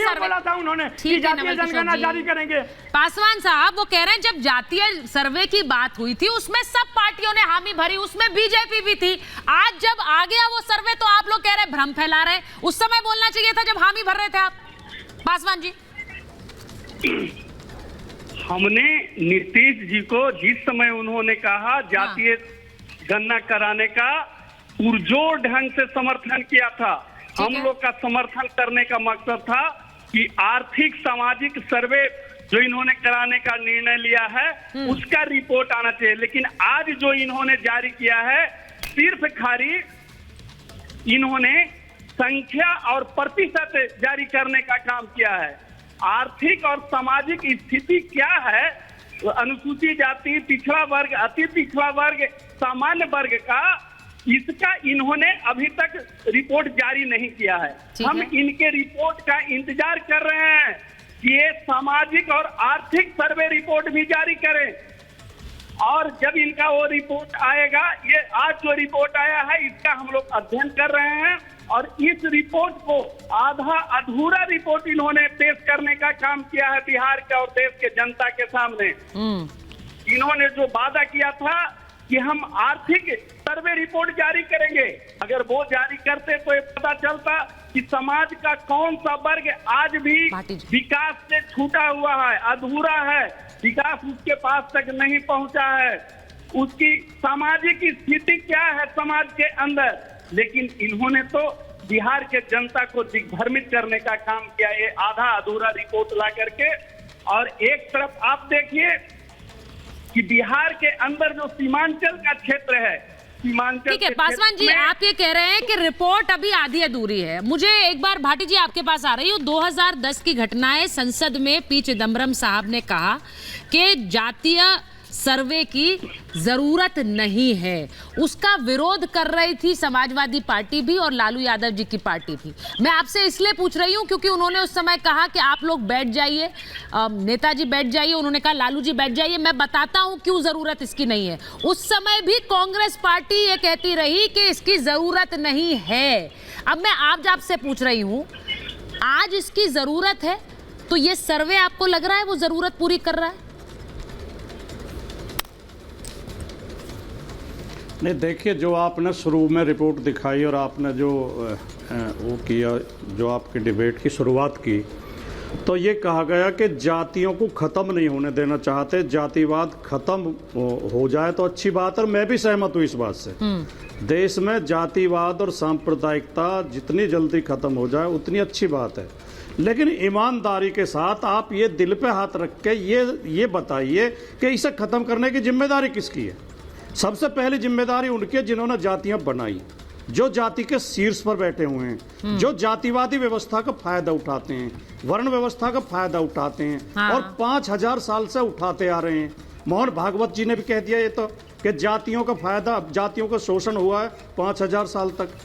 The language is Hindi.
सर्वे बोला था उन्होंने कि जातीय जनगणना जारी करेंगे। पासवान साहब वो कह रहे हैं जब जातीय सर्वे की बात हुई थी उसमें सब पार्टियों ने हामी भरी, उसमें बीजेपी भी थी। आज जब आ गया वो सर्वे तो आप लोग कह रहे हैं भ्रम फैला रहे हैं। उस समय बोलना चाहिए था जब हामी भर रहे थे आप, पासवान जी। हमने नीतीश जी को जिस समय उन्होंने कहा जातीय गणना कराने का पुरजोर ढंग से समर्थन किया था। हम लोग का समर्थन करने का मकसद था कि आर्थिक सामाजिक सर्वे जो इन्होंने कराने का निर्णय लिया है उसका रिपोर्ट आना चाहिए। लेकिन आज जो इन्होंने जारी किया है सिर्फ खाली इन्होंने संख्या और प्रतिशत जारी करने का काम किया है। आर्थिक और सामाजिक स्थिति क्या है, अनुसूचित जाति, पिछड़ा वर्ग, अति पिछड़ा वर्ग, सामान्य वर्ग का, इसका इन्होंने अभी तक रिपोर्ट जारी नहीं किया है। हम इनके रिपोर्ट का इंतजार कर रहे हैं कि ये सामाजिक और आर्थिक सर्वे रिपोर्ट भी जारी करें। और जब इनका वो रिपोर्ट आएगा, ये आज जो रिपोर्ट आया है इसका हम लोग अध्ययन कर रहे हैं और इस रिपोर्ट को आधा अधूरा रिपोर्ट इन्होंने पेश करने का काम किया है बिहार के और देश के जनता के सामने। इन्होंने जो वादा किया था कि हम आर्थिक सर्वे रिपोर्ट जारी करेंगे, अगर वो जारी करते तो ये पता चलता कि समाज का कौन सा वर्ग आज भी विकास से छूटा हुआ है, अधूरा है, विकास उसके पास तक नहीं पहुंचा है, उसकी सामाजिक स्थिति क्या है समाज के अंदर। लेकिन इन्होंने तो बिहार के जनता को दिग्भ्रमित करने का काम किया, ये आधा अधूरा रिपोर्ट ला करके। और एक तरफ आप देखिए कि बिहार के अंदर जो सीमांचल का क्षेत्र है, सीमांचल, ठीक है पासवान जी, आप ये कह रहे हैं कि रिपोर्ट अभी आधी अधूरी है। मुझे एक बार भाटी जी आपके पास आ रही हूँ। 2010 की घटनाएं, संसद में पी चिदम्बरम साहब ने कहा कि जातीय सर्वे की जरूरत नहीं है। उसका विरोध कर रही थी समाजवादी पार्टी भी और लालू यादव जी की पार्टी भी। मैं आपसे इसलिए पूछ रही हूं क्योंकि उन्होंने उस समय कहा कि आप लोग बैठ जाइए, नेताजी बैठ जाइए, उन्होंने कहा लालू जी बैठ जाइए, मैं बताता हूं क्यों जरूरत इसकी नहीं है। उस समय भी कांग्रेस पार्टी ये कहती रही कि इसकी जरूरत नहीं है। अब मैं आपसे पूछ रही हूं, आज इसकी जरूरत है तो ये सर्वे आपको लग रहा है वो जरूरत पूरी कर रहा है? नहीं, देखिए, जो आपने शुरू में रिपोर्ट दिखाई और आपने जो वो किया, जो आपकी डिबेट की शुरुआत की, तो ये कहा गया कि जातियों को ख़त्म नहीं होने देना चाहते, जातिवाद ख़त्म हो जाए तो अच्छी बात है। और मैं भी सहमत हूँ इस बात से। देश में जातिवाद और सांप्रदायिकता जितनी जल्दी ख़त्म हो जाए उतनी अच्छी बात है। लेकिन ईमानदारी के साथ आप ये दिल पे हाथ रख के ये बताइए कि इसे ख़त्म करने की जिम्मेदारी किसकी है। सबसे पहली जिम्मेदारी उनके जिन्होंने जातियां बनाई, जो जाति के शीर्ष पर बैठे हुए हैं, जो जातिवादी व्यवस्था का फायदा उठाते हैं, वर्ण व्यवस्था का फायदा उठाते हैं और 5000 साल से उठाते आ रहे हैं। मोहन भागवत जी ने भी कह दिया ये तो कि जातियों का फायदा, जातियों का शोषण हुआ है 5000 साल तक।